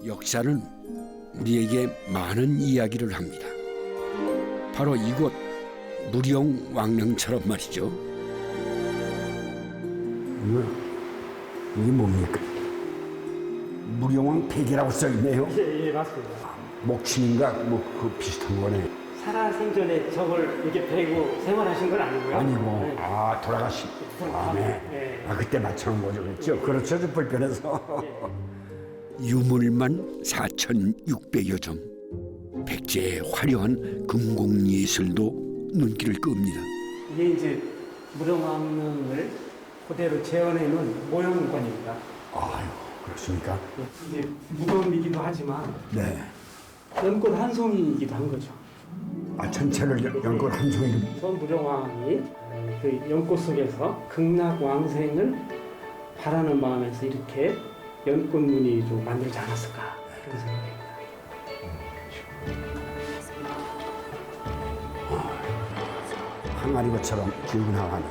역사는 우리에게 많은 이야기를 합니다. 바로 이곳 무령 왕릉처럼 말이죠. 이게 뭡니까? 무령왕 폐기라고 써 있네요. 예, 맞습니다. 목침인가 뭐 그 비슷한 거네. 살아생전에 저걸 이렇게 베고 생활하신 건 아니고요. 아니고 네. 아 돌아가신 네. 네. 아 그때 맞춰놓은 거죠, 그렇죠? 그렇죠, 좀 불편해서. 유물만 4,600여 점. 백제의 화려한 금공예술도 눈길을 끕니다. 이게 이제 무령왕릉을 그대로 재현해놓은 모형관입니다. 아유, 그렇습니까? 이제 무덤이기도 하지만 네. 연꽃 한 송이이기도 한 거죠. 아 전체를 연꽃 한 송이를. 그래서 무령왕이 그 연꽃 속에서 극락왕생을 바라는 마음에서 이렇게 연꽃 무늬로 만들지 않았을까 그런 생각입니다. 항아리 것처럼 기억이 나가네.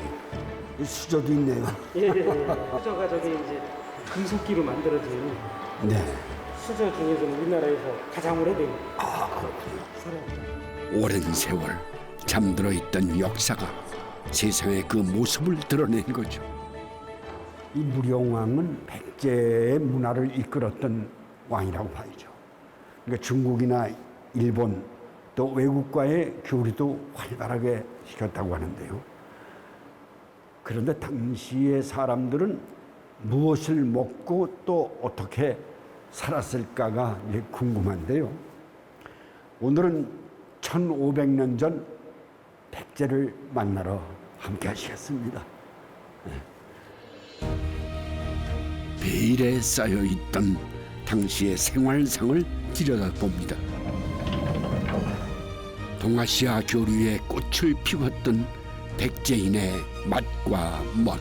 이 수저도 있네요. 예, 수저가 저기 이제 금속기로 만들어진 네. 수저 중에서는 우리나라에서 가장 오래된 아 그렇군요. 오랜 세월 잠들어 있던 역사가 세상의 그 모습을 드러낸 거죠. 이 무령왕은 백제의 문화를 이끌었던 왕이라고 봐야죠. 그러니까 중국이나 일본 또 외국과의 교류도 활발하게 시켰다고 하는데요. 그런데 당시의 사람들은 무엇을 먹고 또 어떻게 살았을까가 궁금한데요. 오늘은 1500년 전 백제를 만나러 함께 하시겠습니다. 베일에 쌓여있던 당시의 생활상을 들여다봅니다. 동아시아 교류의 꽃을 피웠던 백제인의 맛과 멋.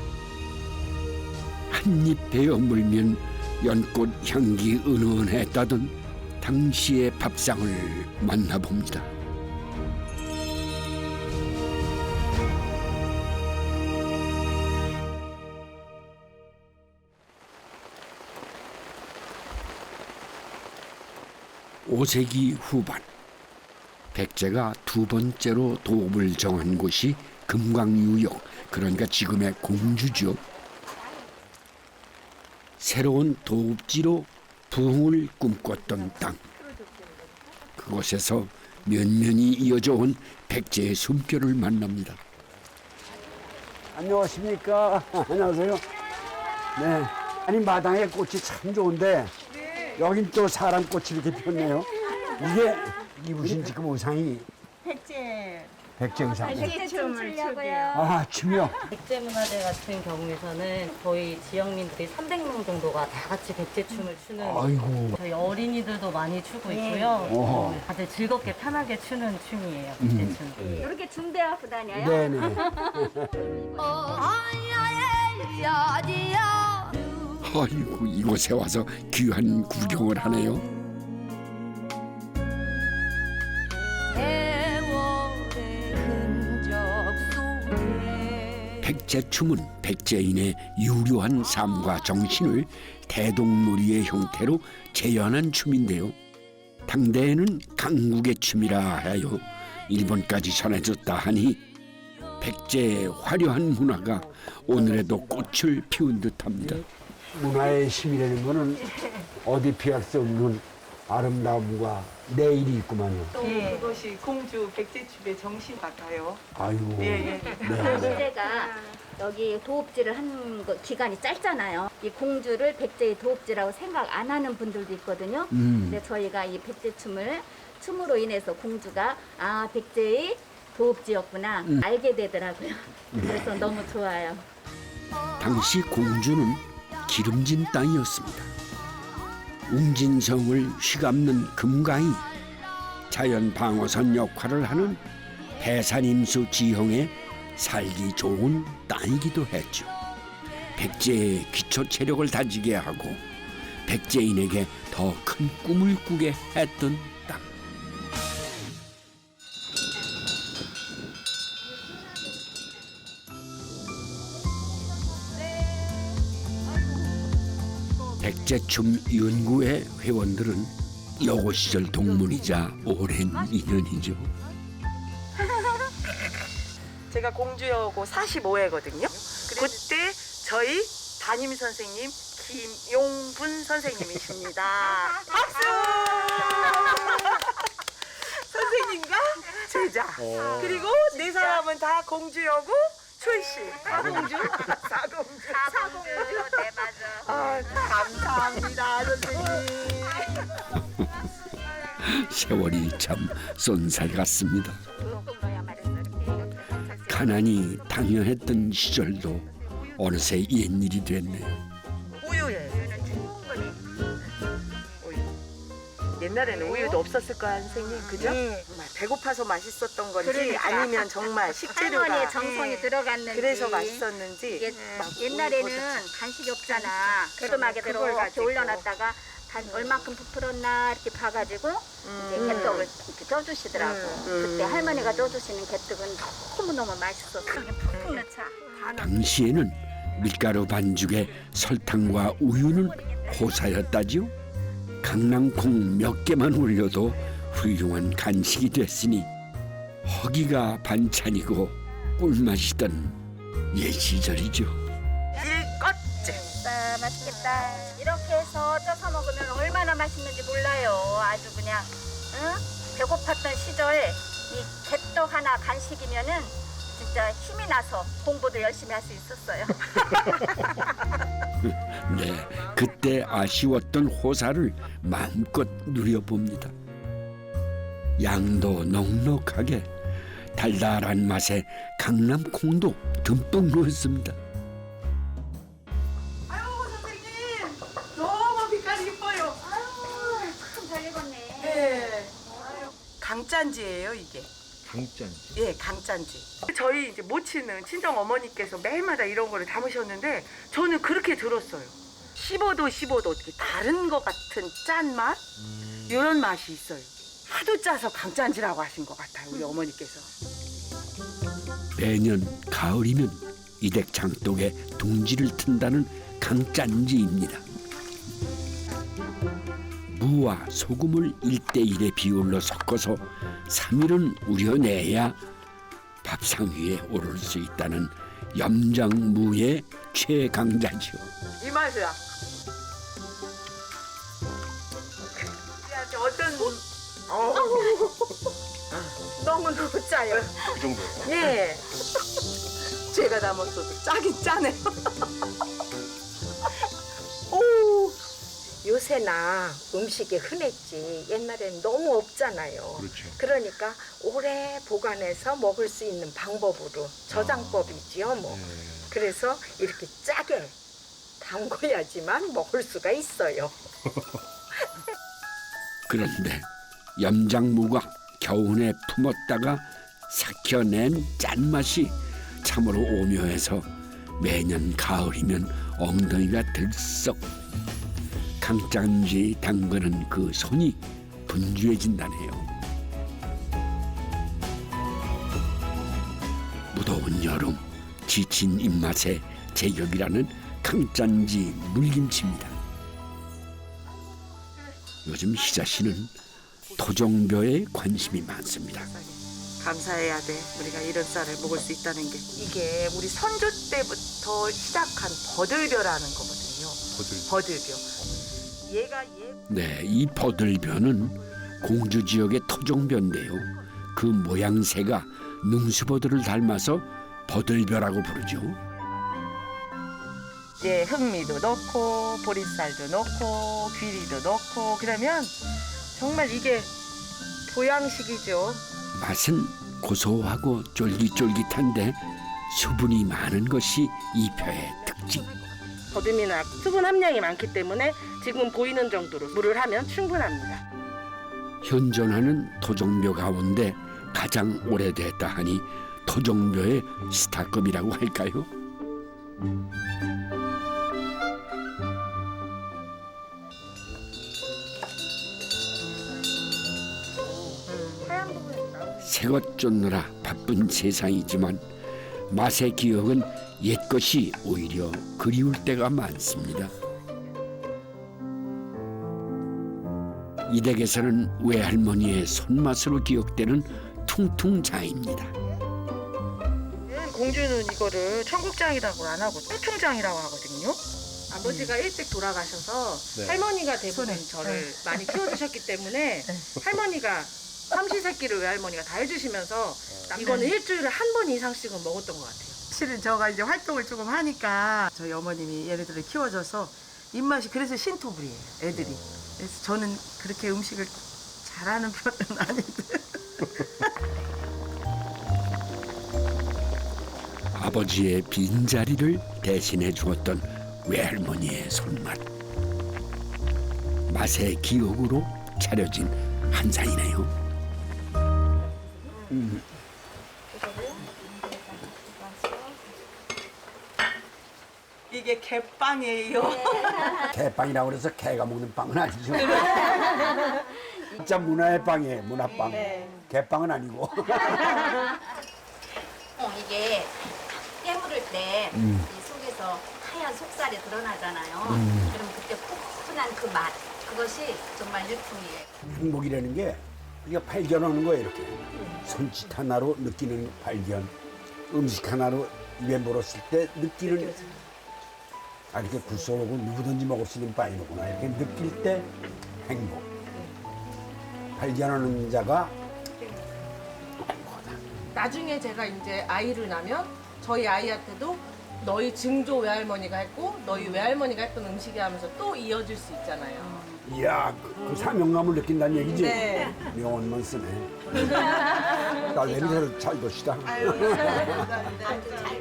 한입 베어 물면 연꽃 향기 은은했다던 당시의 밥상을 만나봅니다. (5세기) 후반 백제가 두 번째로 도읍을 정한 곳이 금광유역, 그러니까 지금의 공주죠. 새로운 도읍지로 부흥을 꿈꿨던 땅. 그곳에서 면면이 이어져 온 백제의 숨결을 만납니다. 안녕하십니까? 안녕하세요. 네. 아니 마당에 꽃이 참 좋은데 여긴 또 사람 꽃이 이렇게 폈네요. 이게 입으신 지금 의상이 백제 백제 의상. 백제춤을 추고요. 아 춤이요? 백제문화재 같은 경우에서는 저희 지역민들이 300명 정도가 다 같이 백제춤을 추는 아이고. 저희 어린이들도 많이 추고 있고요. 어허. 다들 즐겁게 편하게 추는 춤이에요. 백제춤. 이렇게 중대하고 다녀요. 네네. 아이고, 이곳에 와서 귀한 구경을 하네요. 백제춤은 백제인의 유려한 삶과 정신을 대동놀이의 형태로 재현한 춤인데요. 당대에는 강국의 춤이라 하여 일본까지 전해졌다 하니 백제의 화려한 문화가 오늘에도 꽃을 피운 듯합니다. 문화의 힘이라는 거는 어디 피할 수 없는 아름다움과 내일이 있구만요. 또 그것이 공주 백제춤의 정신 같아요. 아이고. 예. 백제가 여기 도읍지를 한 기간이 짧잖아요. 이 공주를 백제의 도읍지라고 생각 안 하는 분들도 있거든요. 근데 저희가 이 백제춤을 춤으로 인해서 공주가 아 백제의 도읍지였구나 알게 되더라고요. 그래서 너무 좋아요. 당시 공주는 기름진 땅이었습니다. 웅진성을 휘감는 금가이, 자연 방어선 역할을 하는 배산임수 지형에 살기 좋은 땅이기도 했죠. 백제의 기초 체력을 다지게 하고 백제인에게 더 큰 꿈을 꾸게 했던 땅. 백제춤 연구회 회원들은 여고 시절 동문이자 오랜 인연이죠. 제가 공주여고 45회거든요. 그때 저희 담임 선생님 김용분 선생님이십니다. 박수! 선생님과 제자. 그리고 네 사람은 다 공주여고 출신. 사공주? 사공주. 네, 맞아. 감사합니다, 선생님. 세월이 참 쏜살 같습니다. 가난이 당연했던 시절도 어느새 옛일이 됐네요. 우유예요. 우유. 옛날에는 우유도 없었을 거야, 선생님. 그죠? 정말 배고파서 맛있었던 건지 그러니까. 아니면 정말 식재료가 할머니의 정성이 들어갔는지. 그래서 맛있었는지. 이게 막 옛날에는 우유 간식이 없잖아. 주름하게 들어 그걸 이렇게 가지고. 올려놨다가 얼마큼 부풀었나 이렇게 봐가지고 이제 개떡을 이렇게 쪄주시더라고. 그때 할머니가 쪄주시는 개떡은 너무너무 맛있었어. 그냥 푹푹 넣자. 당시에는 밀가루 반죽에 설탕과 우유는 호사였다지요. 강낭콩 몇 개만 올려도 훌륭한 간식이 됐으니 허기가 반찬이고 꿀맛이던 옛 시절이죠. 일껍질. 맛있겠다. 이렇게 해서 쪄서 먹으면 얼마나 맛있는지 몰라요. 아주 그냥 응? 배고팠던 시절 이 개떡 하나 간식이면은 진짜 힘이 나서 공부도 열심히 할 수 있었어요. 네, 그때 아쉬웠던 호사를 마음껏 누려봅니다. 양도 넉넉하게 달달한 맛에 강남콩도 듬뿍 넣었습니다. 아유, 선생님. 너무 빛깔이 이뻐요. 참 잘 익었네. 네. 강짠지예요, 이게. 강짠지. 예, 강짠지. 저희 이제 모치는 친정 어머니께서 매일마다 이런 거를 담으셨는데 저는 그렇게 들었어요. 씹어도 어떻게 다른 것 같은 짠맛? 이런 맛이 있어요. 하도 짜서 강짠지라고 하신 것 같아요, 우리 어머니께서. 매년 가을이면 이댁 장독에 둥지를 튼다는 강짠지입니다. 무와 소금을 1대1의 비율로 섞어서 3일은 우려내야 밥상 위에 오를 수 있다는 염장무의 최강자죠. 이 맛이야. 어떤 너무 짜요. 그 정도예요. 예. 제가 담았어도 짜긴 짜네요. 오, 요새나 음식이 흔했지 옛날에는 너무 없잖아요. 그렇죠. 그러니까 오래 보관해서 먹을 수 있는 방법으로 저장법이지요. 뭐 그래서 이렇게 짜게 담궈야지만 먹을 수가 있어요. 그런데 염장무가 겨우내 품었다가 삭혀낸 짠맛이 참으로 오묘해서 매년 가을이면 엉덩이가 들썩. 강짠지 담그는 그 손이 분주해진다네요. 무더운 여름 지친 입맛에 제격이라는 강짠지 물김치입니다. 요즘 희자 씨는 토종벼에 관심이 많습니다. 감사해야 돼. 우리가 이런 쌀을 먹을 수 있다는 게. 이게 우리 선조 때부터 시작한 버들벼라는 거거든요. 버들벼. 얘가 네, 이 버들벼는 공주 지역의 토종벼인데요. 그 모양새가 능수버들을 닮아서 버들벼라고 부르죠. 이제 흑미도 넣고 보리쌀도 넣고 귀리도 넣고 그러면 정말 이게 보양식이죠. 맛은 고소하고 쫄깃쫄깃한데 수분이 많은 것이 이 벼의 특징. 버듬이나 수분 함량이 많기 때문에 지금 보이는 정도로 물을 하면 충분합니다. 현존하는 토종벼 가운데 가장 오래됐다 하니 토종벼의 스타급이라고 할까요? 새것 쫓느라 바쁜 세상이지만 맛의 기억은 옛것이 오히려 그리울 때가 많습니다. 이 댁에서는 외할머니의 손맛으로 기억되는 퉁퉁장입니다. 공주는 이거를 청국장이라고 안 하고 퉁퉁장이라고 하거든요. 아버지가 일찍 돌아가셔서 할머니가 대부분 저를 많이 키워주셨기 때문에 할머니가 삼시세끼를 외할머니가 다 해주시면서 이거는 일주일에 한 번 이상씩은 먹었던 것 같아요. 실은 저가 이제 활동을 조금 하니까 저희 어머님이 얘네들을 키워줘서 입맛이 그래서 신토불이에요, 애들이. 그래서 저는 그렇게 음식을 잘하는 편은 아닌데. 아버지의 빈자리를 대신해 주었던 외할머니의 손맛. 맛의 기억으로 차려진 한상이네요. 이게 개빵이에요. 개빵이라고 그래서 개가 먹는 빵은 아니죠. 진짜 문화의 빵이에요, 문화빵. 개빵은 아니고. 이게 깨물을 때 이 속에서 하얀 속살이 드러나잖아요. 그럼 그때 포근한 그 맛, 그것이 정말 일품이에요. 행복이라는 게 우리가 발견하는 거예요, 이렇게. 손짓 하나로 느끼는 발견. 음식 하나로 입에 물었을 때 느끼는 이렇게 굴소로고 누구든지 먹을 수 있는 빵이구나. 이렇게 느낄 때 행복. 발견하는 자가 나중에 제가 이제 아이를 낳으면 저희 아이한테도 너희 증조 외할머니가 했고 너희 외할머니가 했던 음식이 하면서 또 이어질 수 있잖아요. 이야, 그 사명감을 느낀다는 얘기지? 네. 명언만 쓰네. 딸내미를 잘 둡시다. 잘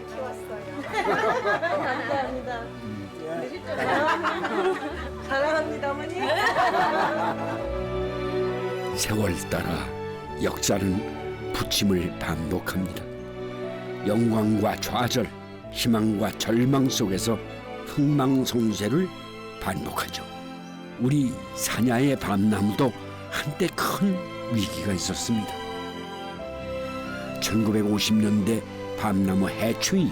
키웠어요. 감사합니다. 사랑합니다, 어머니. 세월 따라 역사는 부침을 반복합니다. 영광과 좌절, 희망과 절망 속에서 흥망성쇠를 반복하죠. 우리 사냐의 밤나무도 한때 큰 위기가 있었습니다. 1950년대 밤나무 해충이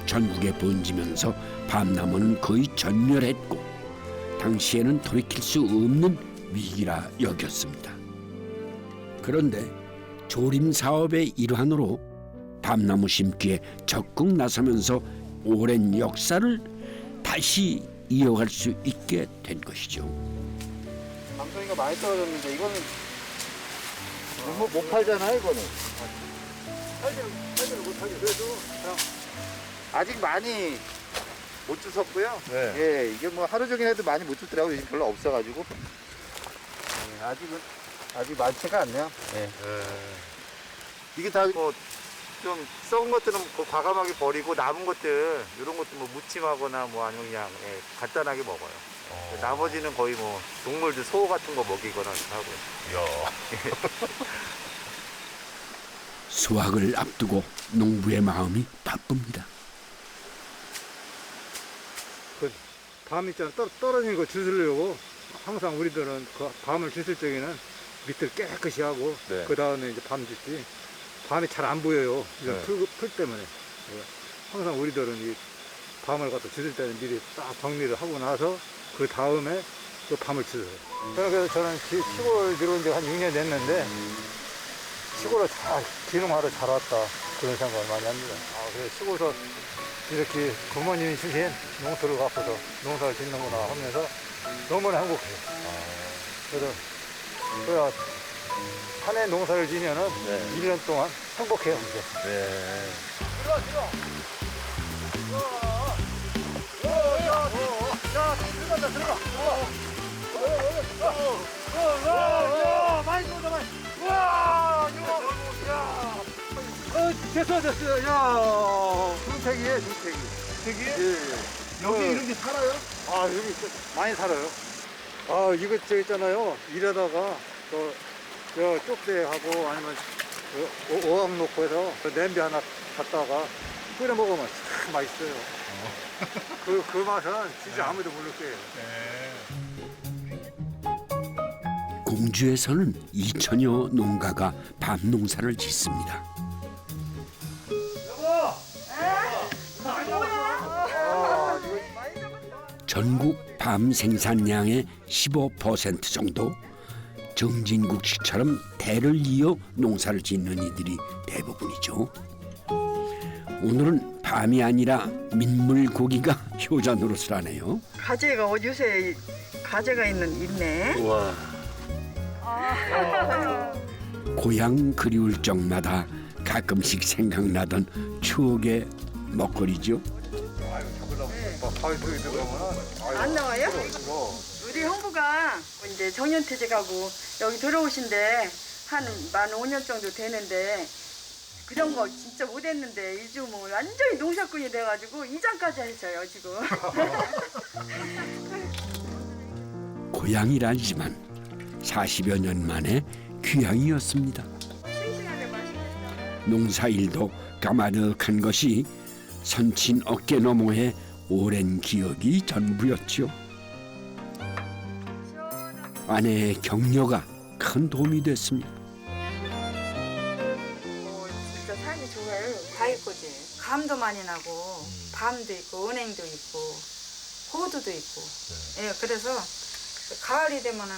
전국에 번지면서 밤나무는 거의 전멸했고 당시에는 돌이킬 수 없는 위기라 여겼습니다. 그런데 조림 사업의 일환으로 밤나무 심기에 적극 나서면서 오랜 역사를 다시 이어갈 수 있게 된 것이죠. 감성이가 많이 떨어졌는데 이거는 못 팔잖아요, 이거는. 팔지는 못하게 그래도 그냥 아직 많이 못 주웠고요. 네. 예, 이게 뭐 하루 종일 해도 많이 못 주더라고요. 요즘 별로 없어가지고. 예, 아직 많지가 않네요. 예. 이게 다 뭐 좀 썩은 것들은 그 과감하게 버리고 남은 것들 이런 것도 뭐 무침하거나 뭐 아니면 그냥 간단하게 먹어요. 나머지는 거의 뭐 동물들 소 같은 거 먹이거나 하고요. 수확을 앞두고 농부의 마음이 바쁩니다. 그 밤 있잖아 떨어진 거 주스려고 항상 우리들은 그 밤을 주실 적에는 밑을 깨끗이 하고 네. 그 다음에 이제 밤 짓지. 밤이 잘 안 보여요. 이런 네. 풀 때문에. 항상 우리들은 이 밤을 갖다 주실 때는 미리 딱 정리를 하고 나서 그 다음에 또 밤을 주세요. 그래서 저는 시골 들어온 지 한 6년 됐는데 시골을 잘 기능하러 잘 왔다 그런 생각을 많이 합니다. 그래서 시골에서 이렇게 부모님이 주신 농토를 갖고서 농사를 짓는구나 하면서 너무나 행복해요. 그래서 산에 농사를 지면은 1년 동안 행복해요. 이제. 됐어. 야, 중택이에요, 중택이. 중택이에요? 예. 여기 이런 게 살아요? 여기 많이 살아요. 이거 저 있잖아요. 일하다가 저 쪽대하고 아니면 어항 놓고 해서 냄비 하나 갖다가 끓여 먹으면 참 맛있어요. 그 맛은 진짜 아무도 모를 거예요. 공주에서는 2천여 농가가 밤 농사를 짓습니다. 전국 밤 생산량의 15% 정도, 정진국 씨처럼 대를 이어 농사를 짓는 이들이 대부분이죠. 오늘은 밤이 아니라 민물고기가 효자 노릇을 하네요. 가재가 요새 가재가 있네. 우와. 고향 그리울 적마다 가끔씩 생각나던 추억의 먹거리죠. 안 나와요? 우리 형부가 이제 정년퇴직하고 여기 들어오신데 한 만 5년 정도 되는데 그런 거 진짜 못했는데 요즘은 완전히 농사꾼이 돼가지고 이장까지 하셔요 지금. 고향이라지만 40여 년 만에 귀향이었습니다. 농사일도 까마득한 것이 선친 어깨 너머에 오랜 기억이 전부였죠. 아내의 격려가 큰 도움이 됐습니다. 진짜 살기 좋아요. 다 있거지. 감도 많이 나고 밤도 있고 은행도 있고 호두도 있고. 예, 그래서 가을이 되면은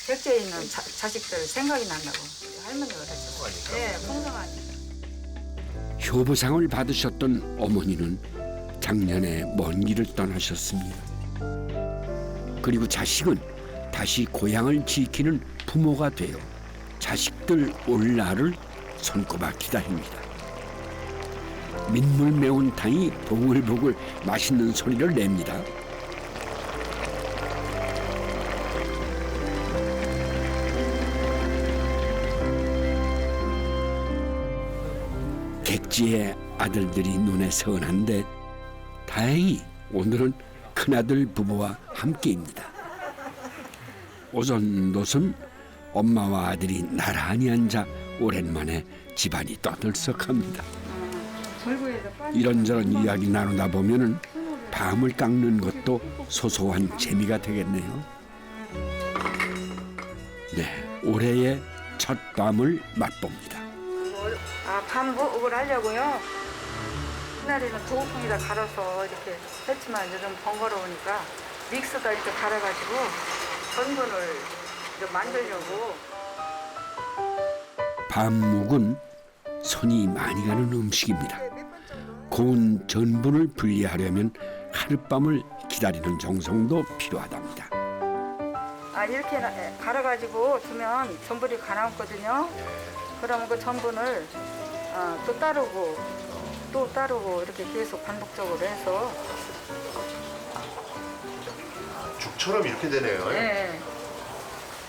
객지에 있는 자식들 생각이 난다고 할머니가 그랬죠. 예, 풍성하니. 효부상을 받으셨던 어머니는 작년에 먼 길을 떠나셨습니다. 그리고 자식은 다시 고향을 지키는 부모가 되어 자식들 올 날을 손꼽아 기다립니다. 민물 매운탕이 보글보글 맛있는 소리를 냅니다. 객지의 아들들이 눈에 선한데 다행히 오늘은 큰아들 부부와 함께입니다. 오손도손 엄마와 아들이 나란히 앉아 오랜만에 집안이 떠들썩합니다. 이런저런 이야기 나누다 보면은 밤을 깎는 것도 소소한 재미가 되겠네요. 네, 올해의 첫 밤을 맛봅니다. 밤목을 하려고요. 옛날에는 도우풍에다 갈아서 이렇게 했지만 요즘 번거로우니까 믹스다 이렇게 갈아가지고 전분을 이렇게 만들려고. 밤묵은 손이 많이 가는 음식입니다. 고운 전분을 분리하려면 하룻밤을 기다리는 정성도 필요하답니다. 이렇게 갈아가지고 두면 전분이 가라앉거든요. 그러면 그 전분을 또 따르고 이렇게 계속 반복적으로 해서. 죽처럼 이렇게 되네요. 네.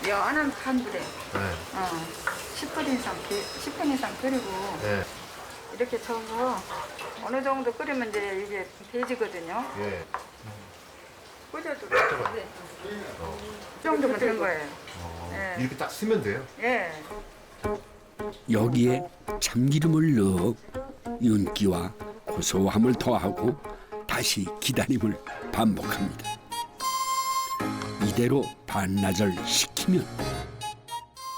연한 간불에 네. 10분 이상 끓이고 네. 이렇게 저어서 어느 정도 끓이면 이제 이게 돼지거든요. 예. 꽂아도 네. 이 정도면 된 거예요. 네. 이렇게 딱 쓰면 돼요. 예. 여기에 참기름을 넣어 윤기와 고소함을 더하고 다시 기다림을 반복합니다. 이대로 반나절 식히면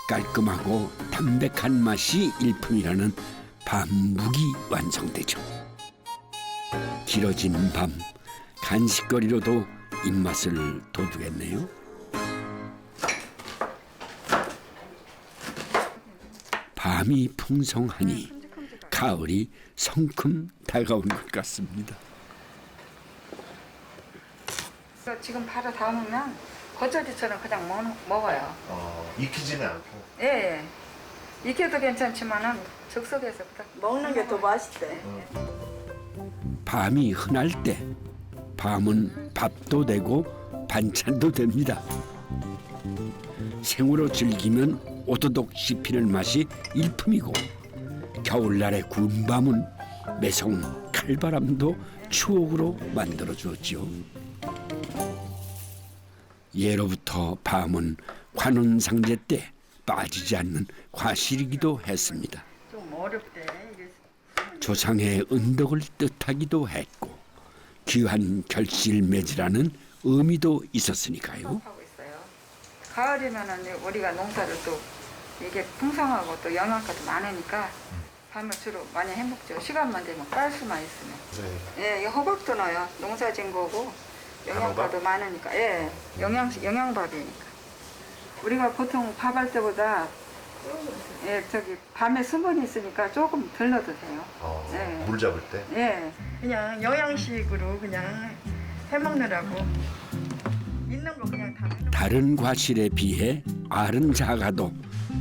깔끔하고 담백한 맛이 일품이라는 밤묵이 완성되죠. 길어진 밤, 간식거리로도 입맛을 돋우겠네요. 밤이 풍성하니 가을이 성큼 다가온 것 같습니다. 지금 바로 담으면 겉절이처럼 그냥 먹어요. 익히지는 않고. 예. 익혀도 괜찮지만은 즉석에서 먹는 게 더 맛있대. 밤이 흔할 때 밤은 밥도 되고 반찬도 됩니다. 생으로 즐기면 오도독 씹히는 맛이 일품이고 겨울날의 구운 밤은 매성 칼바람도 추억으로 만들어 주었죠. 예로부터 밤은 관운상제 때 빠지지 않는 과실이기도 했습니다. 좀 어렵대. 이게. 조상의 은덕을 뜻하기도 했고 귀한 결실맺이라는 의미도 있었으니까요. 하고 있어요. 가을이면은 우리가 농사를 또 이게 풍성하고 또 영양가도 많으니까 밤을 주로 많이 해먹죠. 시간만 되면 깔 수만 있으면. 예, 이 호박도 넣어요. 농사 진 거고 영양가도 많으니까. 예, 영양밥이니까. 우리가 보통 밥할 때보다 밤에 수분이 있으니까 조금 덜 넣어도 돼요. 예. 물 잡을 때? 예, 그냥 영양식으로 그냥 해먹느라고 있는 거 그냥 다 넣는 다른 과실에 비해 알은 작아도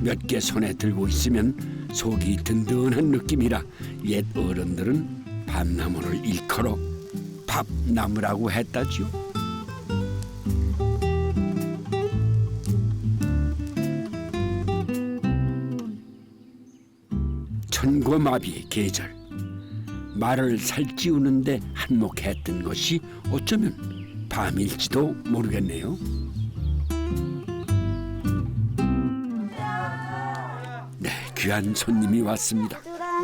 몇 개 손에 들고 있으면 속이 든든한 느낌이라 옛 어른들은 밤나무를 일컬어 밥나무라고 했다지요. 천고마비의 계절, 말을 살찌우는데 한몫했던 것이 어쩌면 밤일지도 모르겠네요. 네, 귀한 손님이 왔습니다.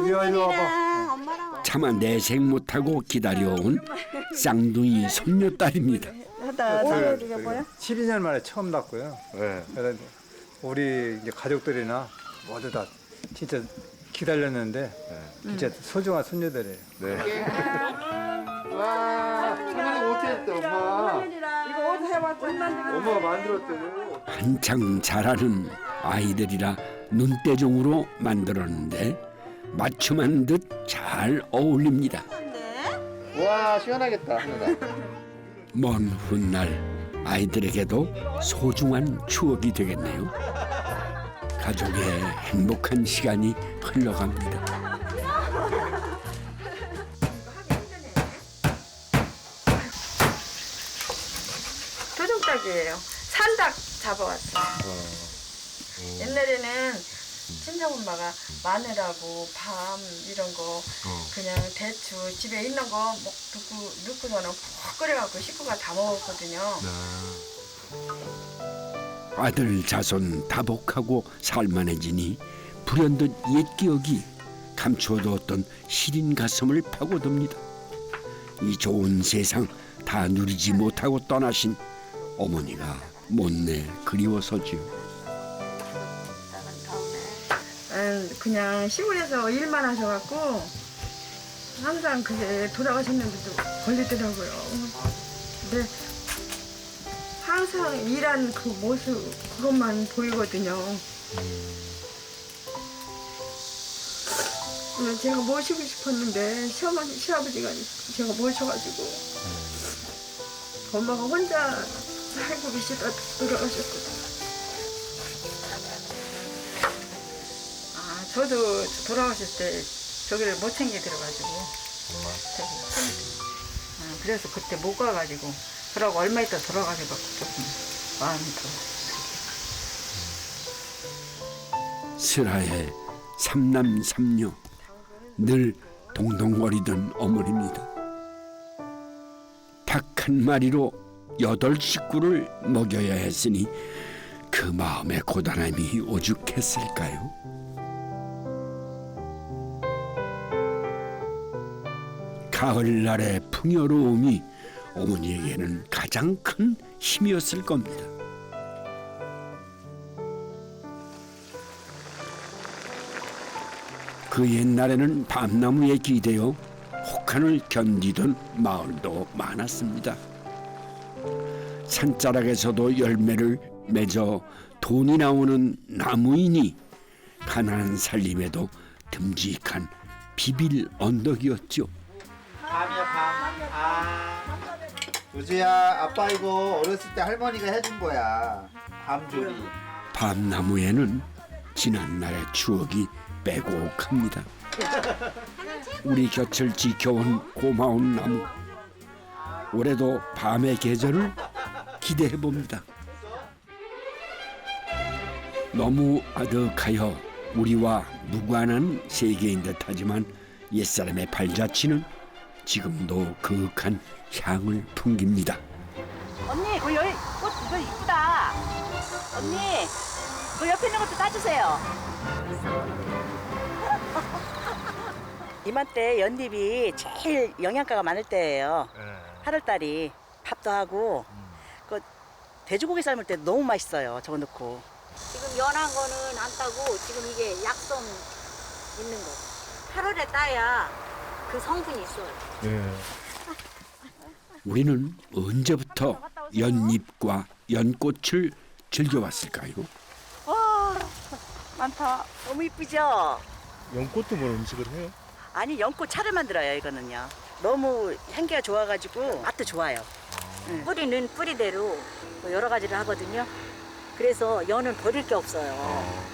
이리 와봐. 차마 내색 못하고 기다려온 쌍둥이 손녀딸입니다. 12년 만에 처음 낳고요. 네. 그래서 우리 이제 가족들이나 모두 다 진짜 기다렸는데 진짜 소중한 손녀들이에요. 네. 와, 하나 어땠대, 엄마? 이거 옷 해봤잖아. 엄마가 만들었대. 한창 자라는 아이들이라 눈대중으로 만들었는데 맞춤한 듯 잘 어울립니다. 와, 시원하겠다, 하늘아. 먼 훗날 아이들에게도 소중한 추억이 되겠네요. 가족의 행복한 시간이 흘러갑니다. 도종닭이에요. 산닭 잡아왔어요. 옛날에는 친정엄마가 마늘하고 밤 이런 거 그냥 대추 집에 있는 거 넣고서는 푹 끓여갖고 식구가 다 먹었거든요. 아들 자손 다복하고 살만해지니 불현듯 옛 기억이 감추어두었던 시린 가슴을 파고듭니다. 이 좋은 세상 다 누리지 못하고 떠나신 어머니가 못내 그리워서지요. 그냥 시골에서 일만 하셔갖고 항상 그게 돌아가셨는데도 걸리더라고요. 근데 항상 일한 그 모습 그것만 보이거든요. 제가 모시고 싶었는데 시아버지가 제가 모셔가지고 엄마가 혼자 살고 계시다 돌아가셨거든요. 저도 돌아가실 때 저기를 못 챙겨 들어가지고 그래서 그때 못 가가지고 그러고 얼마 있다 돌아가셔서 조금 마음이 더 슬하에 삼남삼녀 늘 동동거리던 어머니입니다. 닭 한 마리로 8식구를 먹여야 했으니 그 마음의 고단함이 오죽했을까요? 가을날의 풍요로움이 어머니에게는 가장 큰 힘이었을 겁니다. 그 옛날에는 밤나무에 기대어 혹한을 견디던 마을도 많았습니다. 산자락에서도 열매를 맺어 돈이 나오는 나무이니 가난한 살림에도 듬직한 비빌 언덕이었죠. 밤이야, 밤. 조지야, 아빠 이거 어렸을 때 할머니가 해준 거야. 밤조리. 밤나무에는 지난날의 추억이 빼곡합니다. 우리 곁을 지켜온 고마운 나무. 올해도 밤의 계절을 기대해 봅니다. 너무 아득하여 우리와 무관한 세계인 듯하지만 옛사람의 발자취는 지금도 그윽한 향을 풍깁니다. 언니, 그 여기 꽃 이거 이쁘다. 언니, 그 옆에 있는 것도 따주세요. 이맘때 연잎이 제일 영양가가 많을 때예요. 8월달이 밥도 하고 그 돼지고기 삶을 때 너무 맛있어요. 저거 넣고. 지금 연한 거는 안 따고 지금 이게 약성 있는 거. 8월에 따야 그 성분이 있어요. 우리는 언제부터 연잎과 연꽃을 즐겨왔을까요? 와, 많다. 너무 이쁘죠? 연꽃도 뭐 음식을 해요? 아니, 연꽃 차를 만들어요, 이거는요. 너무 향기가 좋아가지고 맛도 좋아요. 뿌리는 뿌리대로 뭐 여러 가지를 하거든요. 그래서 연은 버릴 게 없어요.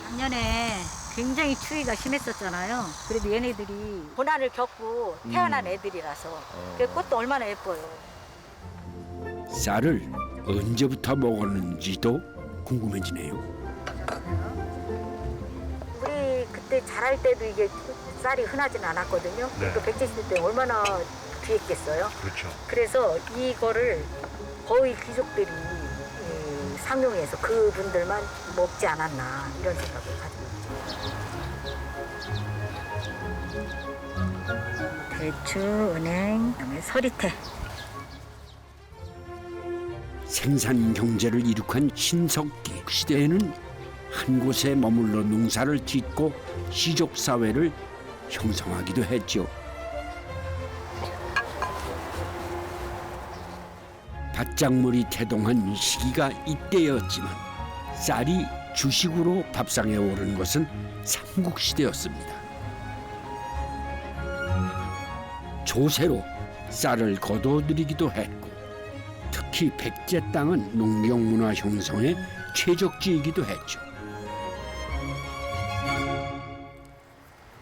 작년에 굉장히 추위가 심했었잖아요. 그래도 얘네들이 고난을 겪고 태어난 애들이라서 그 꽃도 얼마나 예뻐요. 쌀을 언제부터 먹었는지도 궁금해지네요. 우리 그때 자랄 때도 이게 쌀이 흔하진 않았거든요. 그 백제 시대 때 얼마나 귀했겠어요. 그렇죠. 그래서 이거를 거의 귀족들이 상용해서 그분들만 먹지 않았나 이런 생각을 가지고 있죠. 대추, 은행, 그다음에 서리태. 생산 경제를 이룩한 신석기 그 시대에는 한 곳에 머물러 농사를 짓고 시족 사회를 형성하기도 했죠. 밭작물이 태동한 시기가 이때였지만 쌀이 주식으로 밥상에 오른 것은 삼국시대였습니다. 조세로 쌀을 거둬들이기도 했고 특히 백제 땅은 농경문화 형성의 최적지이기도 했죠.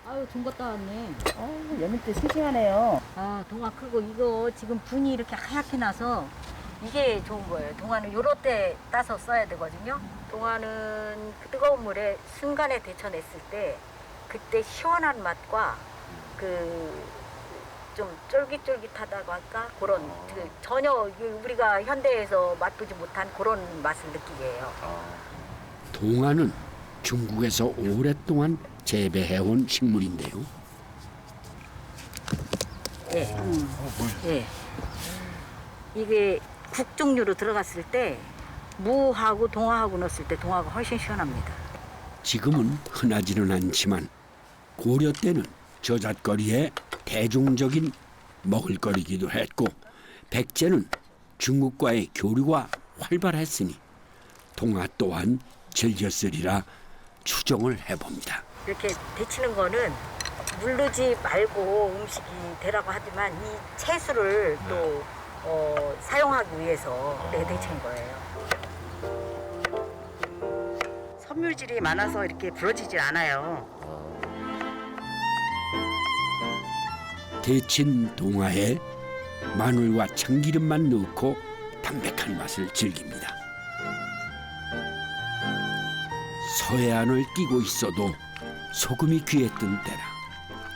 아유, 돈 갔다 왔네. 연잎도 싱싱하네요. 아, 동화 크고 이거 지금 분이 이렇게 하얗게 나서 이게 좋은 거예요. 동화는 요럴 때 따서 써야 되거든요. 동화는 그 뜨거운 물에 순간에 데쳐냈을 때 그때 시원한 맛과 그 좀 쫄깃쫄깃하다고 할까? 그런 그 전혀 우리가 현대에서 맛보지 못한 그런 맛을 느끼게 해요. 동화는 중국에서 오랫동안 재배해온 식물인데요. 예. 예. 이게 국 종류로 들어갔을 때 무하고 동화하고 넣었을 때 동화가 훨씬 시원합니다. 지금은 흔하지는 않지만 고려 때는 저잣거리에 대중적인 먹을거리기도 했고 백제는 중국과의 교류가 활발했으니 동화 또한 즐겼으리라 추정을 해봅니다. 이렇게 데치는 거는 물르지 말고 음식이 되라고 하지만 이 채수를 또 사용하기 위해서 이렇게 데치는 거예요. 섬유질이 많아서 이렇게 부러지질 않아요. 데친 동화에 마늘과 참기름만 넣고 담백한 맛을 즐깁니다. 서해안을 끼고 있어도 소금이 귀했던 때라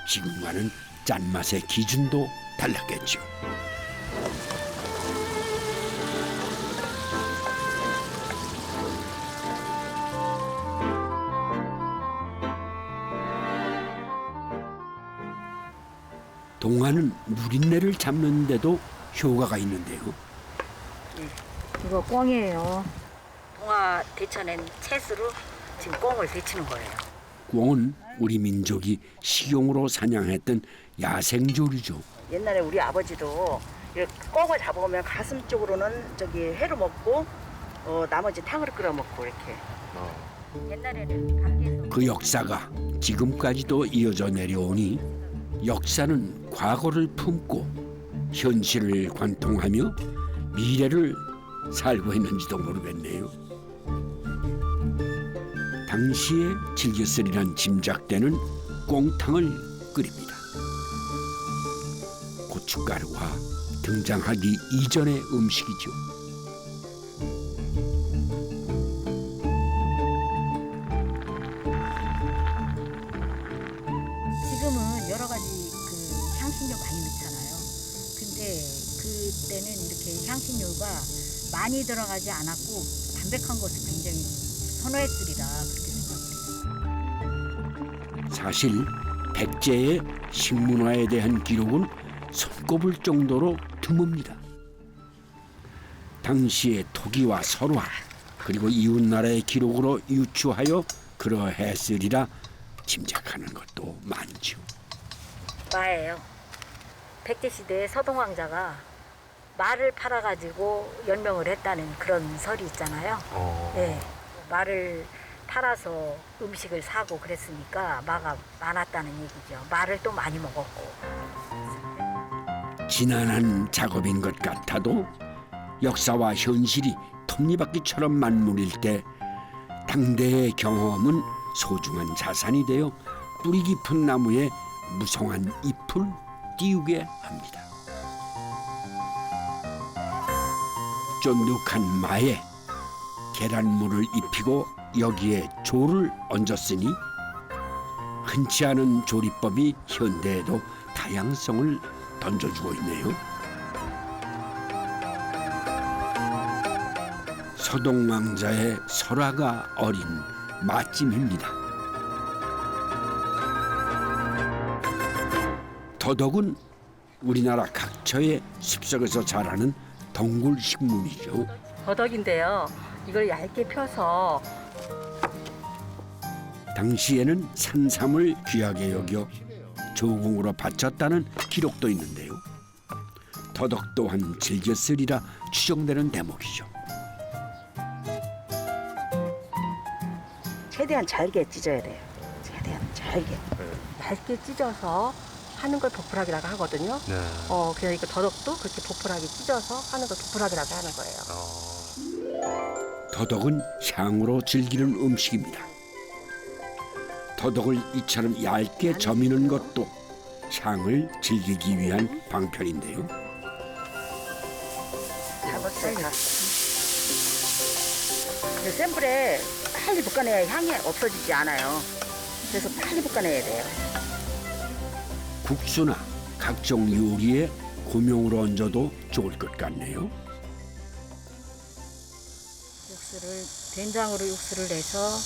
지금과는 짠맛의 기준도 달랐겠죠. 동화는 누린내를 잡는 데도 효과가 있는데요. 이거 꿩이에요. 동화 데쳐낸 채수로 지금 꿩을 데치는 거예요. 꿩은 우리 민족이 식용으로 사냥했던 야생조류죠. 옛날에 우리 아버지도 이렇게 꿩을 잡아오면 가슴 쪽으로는 저기 회로 먹고 나머지 탕으로 끓여 먹고 이렇게. 옛날에는 감기에서 그 역사가 지금까지도 이어져 내려오니 역사는 과거를 품고 현실을 관통하며 미래를 살고 있는지도 모르겠네요. 당시에 즐겼으리란 짐작되는 꽁탕을 끓입니다. 고춧가루가 등장하기 이전의 음식이죠. 지금은 여러 가지 그 향신료 많이 넣잖아요. 근데 그때는 이렇게 향신료가 많이 들어가지 않았고 담백한 것을 굉장히 선호했으리라 그렇게 생각해요. 사실 백제의 식문화에 대한 기록은 손꼽을 정도로 드뭅니다. 당시의 토기와 설화 그리고 이웃나라의 기록으로 유추하여 그러했으리라 짐작하는 것도 많죠. 마예요. 백제 시대에 서동 왕자가 말을 팔아가지고 연명을 했다는 그런 설이 있잖아요. 네, 말을 팔아서 음식을 사고 그랬으니까 마가 많았다는 얘기죠. 말을 또 많이 먹었고. 지난한 작업인 것 같아도 역사와 현실이 톱니바퀴처럼 맞물릴 때 당대의 경험은 소중한 자산이 되어 뿌리 깊은 나무에 무성한 잎을 띄우게 합니다. 쫀득한 마에 계란물을 입히고 여기에 조를 얹었으니 흔치 않은 조리법이 현대에도 다양성을 던져주고 있네요. 서동왕자의 설화가 어린 맛집입니다. 더덕은 우리나라 각처의 숲속에서 자라는 덩굴 식물이죠. 더덕인데요. 이걸 얇게 펴서 당시에는 산삼을 귀하게 여겨 조공으로 바쳤다는 기록도 있는데요. 더덕 또한 즐겨 쓰리라 추정되는 대목이죠. 최대한 잘게 찢어야 돼요. 최대한 잘게. 얇게 찢어서 하는 걸 보풀하기라고 하거든요. 그러니까 더덕도 그렇게 보풀하게 찢어서 하는 걸 보풀하기라고 하는 거예요. 더덕은 향으로 즐기는 음식입니다. 더덕을 이처럼 얇게 저미는 것도 향을 즐기기 위한 방편인데요. 잡았어요. 센불에 빨리 볶아내야 향이 없어지지 않아요. 그래서 빨리 볶아내야 돼요. 국수나 각종 요리에 고명으로 얹어도 좋을 것 같네요. 육수를 된장으로 육수를 내서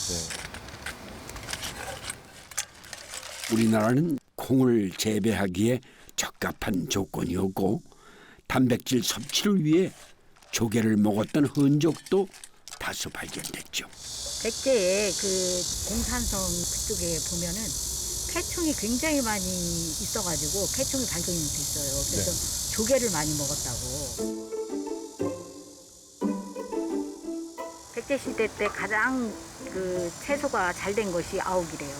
우리나라는 콩을 재배하기에 적합한 조건이었고 단백질 섭취를 위해 조개를 먹었던 흔적도 다수 발견됐죠. 백제의 그 공산성 그쪽에 보면은 폐충이 굉장히 많이 있어가지고 폐충이 발견이 됐어요. 그래서 조개를 많이 먹었다고. 백제 시대 때 가장 그 채소가 잘 된 것이 아욱이래요.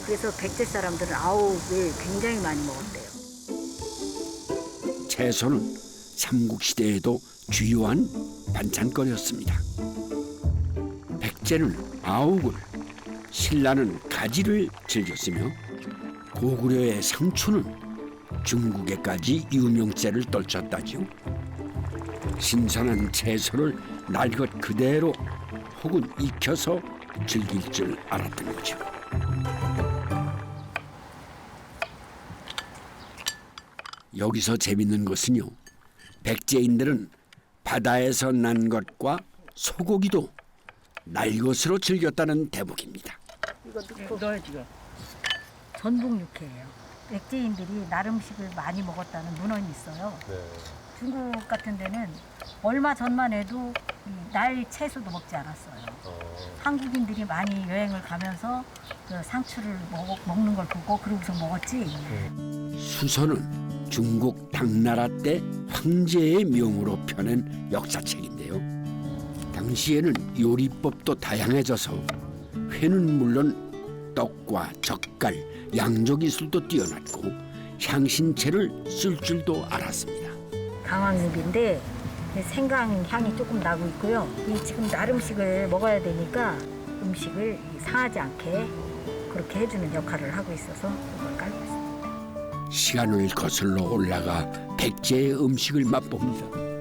그래서 백제 사람들은 아욱을 굉장히 많이 먹었대요. 채소는 삼국시대에도 주요한 반찬거리였습니다. 백제는 아욱을, 신라는 가지를 즐겼으며 고구려의 상추는 중국에까지 유명세를 떨쳤다지요. 신선한 채소를 날 것 그대로 혹은 익혀서 즐길 줄 알았던 거죠. 여기서 재밌는 것은요. 백제인들은 바다에서 난 것과 소고기도 날 것으로 즐겼다는 대목입니다. 이거 넣고 전복 육회예요. 백제인들이 날 음식을 많이 먹었다는 문헌이 있어요. 중국 같은 데는 얼마 전만 해도 날 채소도 먹지 않았어요. 한국인들이 많이 여행을 가면서 그 상추를 먹는 걸 보고 그러고서 먹었지. 수서는 중국 당나라 때 황제의 명으로 펴낸 역사책인데요. 당시에는 요리법도 다양해져서 회는 물론 떡과 젓갈, 양조 기술도 뛰어났고 향신채를 쓸 줄도 알았습니다. 강황육인데 생강 향이 조금 나고 있고요. 이 지금 날 음식을 먹어야 되니까 음식을 상하지 않게 그렇게 해주는 역할을 하고 있어서 이걸 깔고 있습니다. 시간을 거슬러 올라가 백제의 음식을 맛봅니다.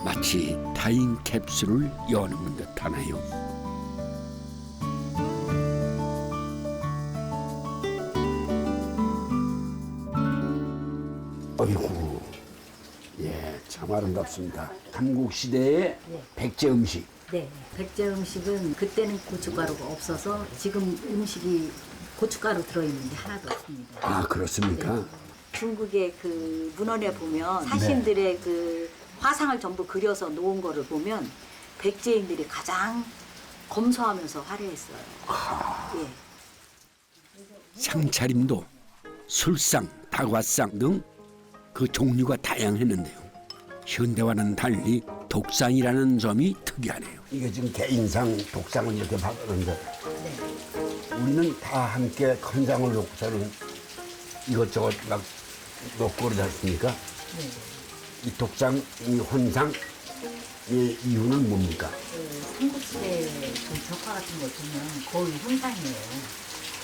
마치 타임캡슐을 여는 듯하네요. 어이구, 예, 참 아름답습니다. 삼국시대의 백제 음식. 네, 백제 음식은 그때는 고춧가루가 없어서 지금 음식이 고춧가루 들어있는 게 하나도 없습니다. 아, 그렇습니까? 네. 중국의 그 문헌에 보면 사신들의 그 화상을 전부 그려서 놓은 거를 보면 백제인들이 가장 검소하면서 화려했어요. 예. 상차림도 술상, 다과상 등 그 종류가 다양했는데요. 현대와는 달리 독상이라는 점이 특이하네요. 이게 지금 개인상, 독상을 이렇게 바꾸는데 우리는 다 함께 컨상을 놓고서는 이것저것 막 놓고 그러지 않습니까? 이 독상, 이 혼상, 이 이유는 뭡니까? 삼국시대 그 적화 같은 거 보면 거의 혼상이에요.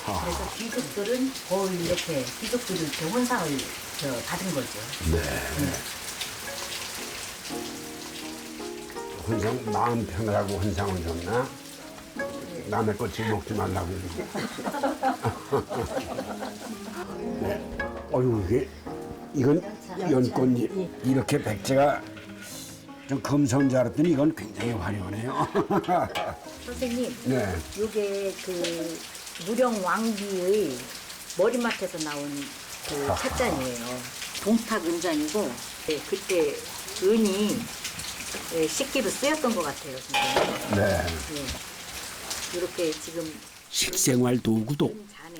그래서 귀족들은 거의 이렇게 귀족들이 이렇게 혼상을 받은 거죠. 네. 혼상 마음 편하라고 혼상을 줬나? 남의 꽃을 먹지 말라고. 네. 어휴, 이건 연꽃잎. 이렇게 백제가 좀 검소한 줄 알았더니 이건 굉장히 화려하네요. 선생님, 네. 이게 그 무령 왕비의 머리맡에서 나온 그 찻잔이에요. 동탁 은잔이고 그때 은이 식기로 쓰였던 것 같아요. 선생님. 네. 이렇게 지금 식생활 도구도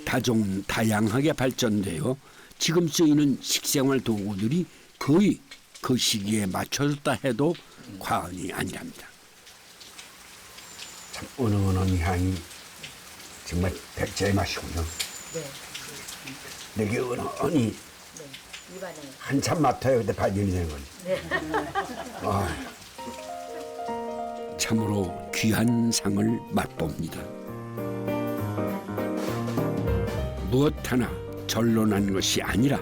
다종 다양하게 발전되어 지금 쓰이는 식생활 도구들이 거의 그 시기에 맞춰졌다 해도 과언이 아니랍니다. 참 은은한 향이 정말 백제의 맛이군요. 네. 되게 은은히 입안에 한참 맡아야 그때 발견이 되는 거지. 네. 아, 참으로 귀한 상을 맛봅니다. 무엇 하나 전론한 것이 아니라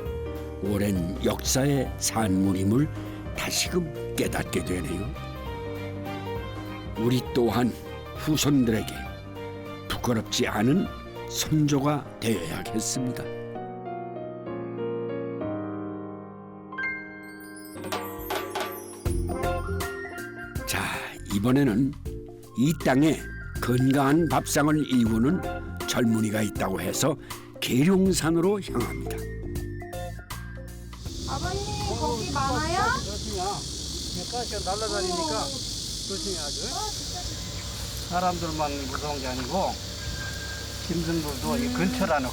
오랜 역사의 산물임을 다시금 깨닫게 되네요. 우리 또한 후손들에게 부끄럽지 않은 선조가 되어야겠습니다. 자, 이번에는 이 땅에 건강한 밥상을 이루는 젊은이가 있다고 해서 계룡산으로 향합니다. 아버님 고기 많아요? 가시가 날아다니니까 조심해야죠. 사람들만 무서운 게 아니고 짐승들도 이 근처라노.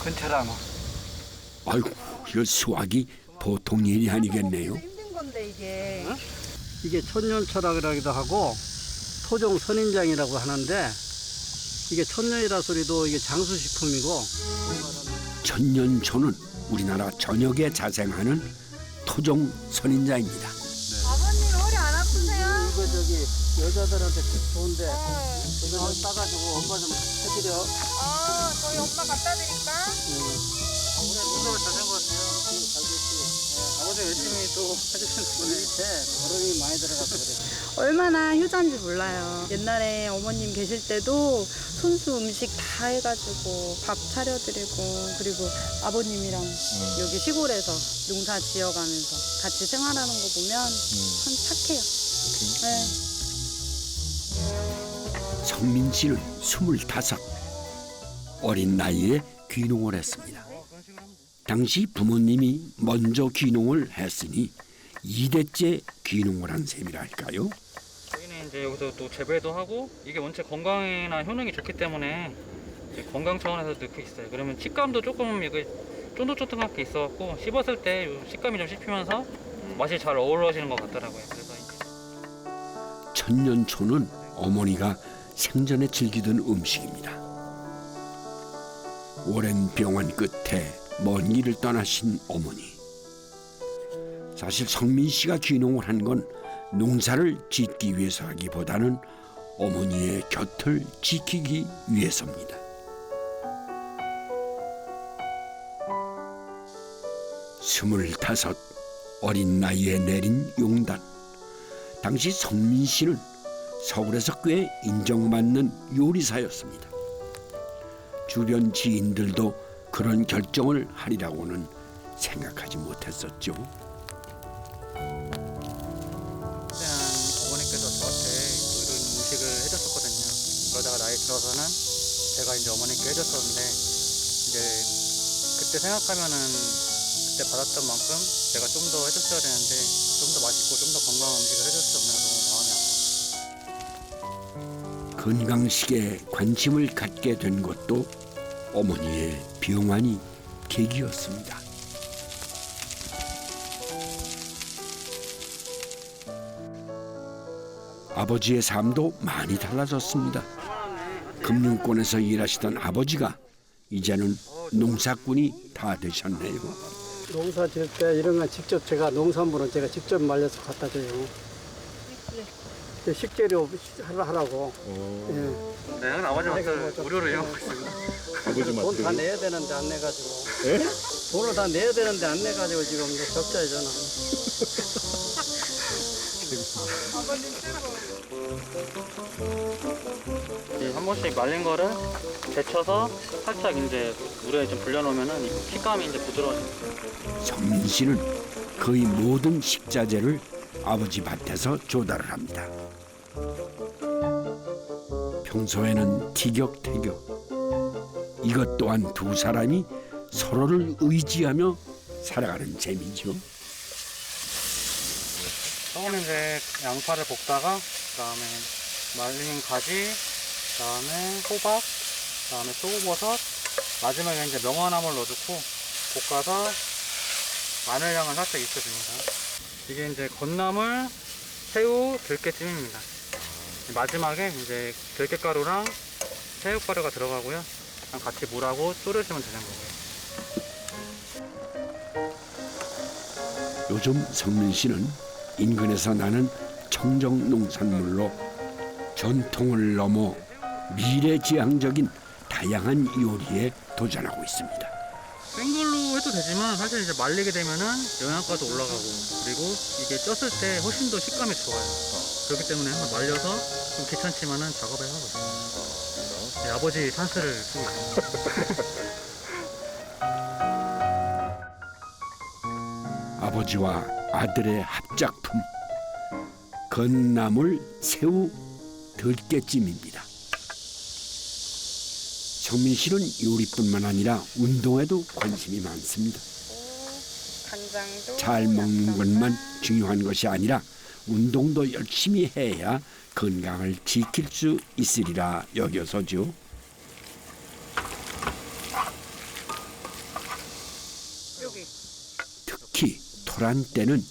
아이고, 이 수확이 보통 일이 아니겠네요. 힘든 건데 이게. 이게 천년초라 그러기도 하고 토종 선인장이라고 하는데 이게 천년이라 소리도 이게 장수식품이고 천년초는 우리나라 전역에 자생하는 토종 선인장입니다. 아버님 허리 안 아프세요? 이거 저기 여자들한테 좋은데 이거 따가지고 엄마 좀 해드려. 저희 엄마 갖다 드릴까? 오늘 운동을 잘 된 것 같아요. 아버지 열심히 또 해주시는 분인데 거름이 많이 들어가서 그래. 얼마나 효자인지 몰라요. 옛날에 어머님 계실 때도 손수 음식 다 해가지고 밥 차려드리고 그리고 아버님이랑 여기 시골에서 농사 지어가면서 같이 생활하는 거 보면 참 착해요. 네. 성민 씨는 25. 어린 나이에 귀농을 했습니다. 당시 부모님이 먼저 귀농을 했으니 2대째 귀농을 한 셈이랄까요? 저희는 이제 여기서 또 재배도 하고 이게 원체 건강이나 효능이 좋기 때문에 이제 건강 차원에서 넣고 있어요. 그러면 식감도 조금 이게 쫀득쫀득한 게 있어갖고 씹었을 때 식감이 좀 씹히면서 맛이 잘 어우러지는 것 같더라고요. 그래서 이제 천년초는 어머니가 생전에 즐기던 음식입니다. 오랜 병원 끝에 먼 길을 떠나신 어머니. 사실 성민 씨가 귀농을 한 건 농사를 짓기 위해서라기보다는 어머니의 곁을 지키기 위해서입니다. 스물다섯 어린 나이에 내린 용단. 당시 성민 씨는 서울에서 꽤 인정받는 요리사였습니다. 주변 지인들도 그런 결정을 하리라고는 생각하지 못했었죠. 그때는 어머니께서 저한테 이런 음식을 해줬었거든요. 그러다가 나이 들어서는 제가 이제 어머니께 해줬었는데 이제 그때 생각하면은 그때 받았던 만큼 제가 좀 더 해줬어야 되는데 좀 더 맛있고 좀 더 건강한 음식을 해줬을 없는 너무 마음이 아파요. 건강식에 관심을 갖게 된 것도 어머니의 병환이 계기였습니다. 아버지의 삶도 많이 달라졌습니다. 금융권에서 일하시던 아버지가 이제는 농사꾼이 다 되셨네요. 농사 지을 때 이런 건 직접 제가 농산물은 제가 직접 말려서 갖다 줘요. 식재료 하라고. 예. 네, 아버지 맛을 무료로 이용하고 있습니다. 돈 다 내야 되는데 안 내가지고. 돈을 다 내야 되는데 안 내가지고 지금 적자에 저는. 한 번씩 말린 거를 데쳐서 살짝 이제 물에 좀 불려놓으면은 식감이 이제 부드러워집니다. 성민 씨는 거의 모든 식자재를 아버지 밭에서 조달을 합니다. 평소에는 티격태격. 이것 또한 두 사람이 서로를 의지하며 살아가는 재미죠. 처음에 이제 양파를 볶다가 그다음에 말린 가지, 그다음에 호박, 그다음에 표고버섯, 마지막에 이제 명화나물 넣어주고 볶아서 마늘향을 살짝 입혀줍니다. 이게 이제 건나물, 새우, 들깨찜입니다. 마지막에 이제 들깨가루랑 새우가루가 들어가고요. 같이 물하고 졸여주면 되는 거고요. 요즘 성민 씨는 인근에서 나는 청정 농산물로 전통을 넘어 미래지향적인 다양한 요리에 도전하고 있습니다. 생걸로 해도 되지만 사실 이제 말리게 되면은 영양가도 올라가고 그리고 이게 쪘을 때 훨씬 더 식감이 좋아요. 그렇기 때문에 한번 말려서 좀 귀찮지만은 작업을 하고 있어요. 네, 아버지 찬스를 쓰고 있습니다. 아버지와 아들의 합작품 건나물 새우 들깨찜입니다. 성민 씨는 요리뿐만 아니라 운동에도 관심이 많습니다. 잘 먹는 것만 중요한 것이 아니라 운동도 열심히 해야 건강을 지킬 수 있으리라 여겨서죠. 특히 토란 때는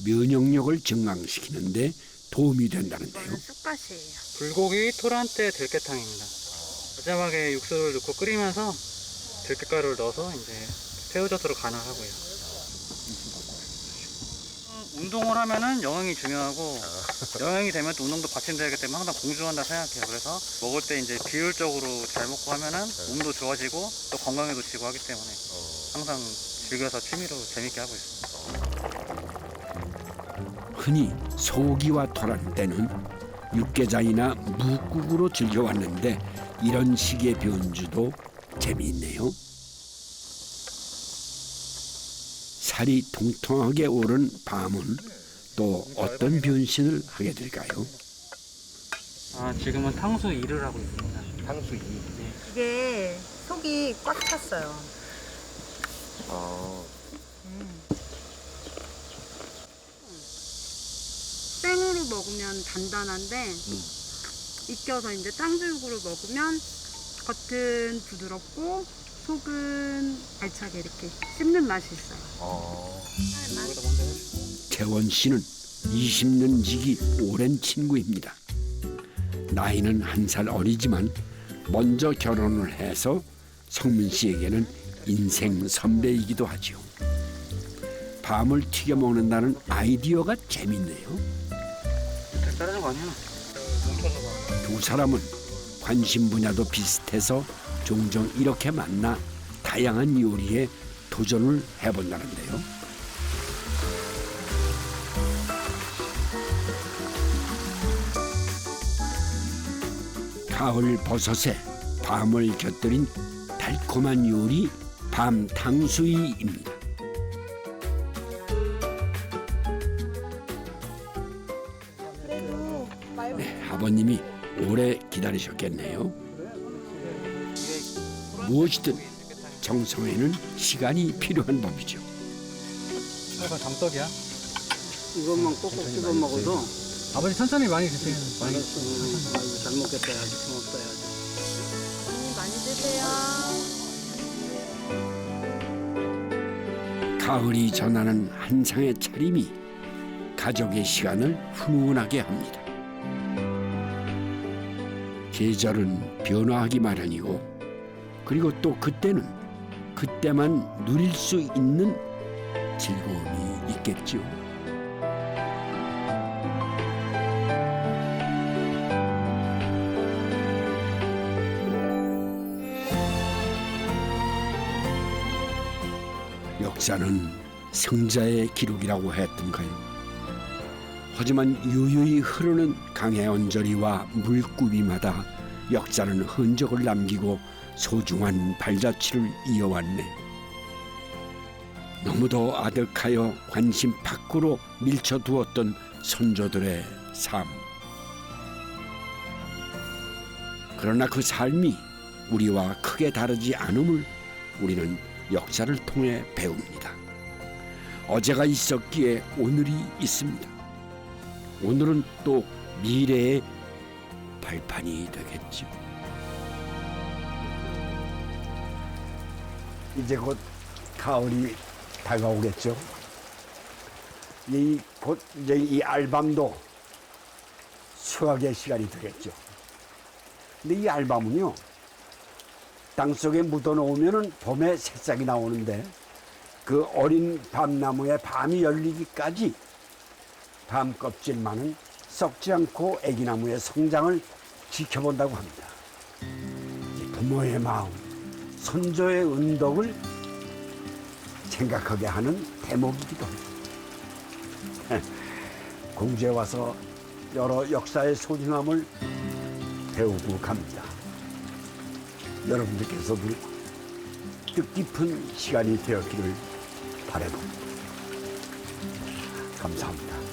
면역력을 증강시키는데 도움이 된다는데요. 쑥갓이에요. 불고기 토란대 들깨탕입니다. 마지막에 육수를 넣고 끓이면서 들깨가루를 넣어서 이제 새우젓으로 간을 하고요. 운동을 하면은 영양이 중요하고 영양이 되면 또 운동도 받침되기 때문에 항상 공존한다 생각해요. 그래서 먹을 때 이제 비율적으로 잘 먹고 하면은 몸도 좋아지고 또 건강해지고 하기 때문에 항상 즐겨서 취미로 재밌게 하고 있습니다. 흔히 소기와 토란 때는 육개장이나 묵국으로 즐겨왔는데 이런 식의 변주도 재미있네요. 살이 통통하게 오른 밤은 또 어떤 변신을 하게 될까요? 지금은 탕수 2를 하고 있습니다. 탕수 2. 네. 이게 속이 꽉 찼어요. 생으로 먹으면 단단한데 익혀서 이제 탕수육으로 먹으면 겉은 부드럽고 속은 알차게 이렇게 씹는 맛이 있어요. 재원 씨는 20년 지기 오랜 친구입니다. 나이는 한 살 어리지만 먼저 결혼을 해서 성민 씨에게는 인생 선배이기도 하죠. 밤을 튀겨 먹는다는 아이디어가 재밌네요. 자르는 거 아니야? 두 사람은 관심 분야도 비슷해서 종종 이렇게 만나 다양한 요리에 도전을 해본다는데요. 가을 버섯에 밤을 곁들인 달콤한 요리 밤 탕수이입니다. 네, 아버님이 오래 기다리셨겠네요. 무엇이든 정성에는 시간이 필요한 법이죠. 이건 장떡이야? 이것만 꼭꼭 씹어 먹어도 아버지 천천히 많이 드세요. 많이. 아이고 잘 먹겠다 야지 고맙다 야지. 많이 드세요. 가을이 전하는 한 상의 차림이 가족의 시간을 훈훈하게 합니다. 계절은 변화하기 마련이고 그리고 또 그때는 그때만 누릴 수 있는 즐거움이 있겠죠. 역사는 승자의 기록이라고 했던가요? 하지만 유유히 흐르는 강의 언저리와 물구비마다 역사는 흔적을 남기고 소중한 발자취를 이어왔네. 너무도 아득하여 관심 밖으로 밀쳐두었던 선조들의 삶. 그러나 그 삶이 우리와 크게 다르지 않음을 우리는 역사를 통해 배웁니다. 어제가 있었기에 오늘이 있습니다. 오늘은 또 미래의 발판이 되겠죠. 이제 곧 가을이 다가오겠죠. 곧 이제 이 알밤도 수확의 시간이 되겠죠. 근데 이 알밤은요, 땅속에 묻어놓으면은 봄에 새싹이 나오는데 그 어린 밤나무에 밤이 열리기까지 밤 껍질만은 썩지 않고 애기나무의 성장을 지켜본다고 합니다. 부모의 마음, 선조의 은덕을 생각하게 하는 대목이기도 합니다. 공주에 와서 여러 역사의 소중함을 배우고 갑니다. 여러분들께서도 뜻깊은 시간이 되었기를 바라봅니다. 감사합니다.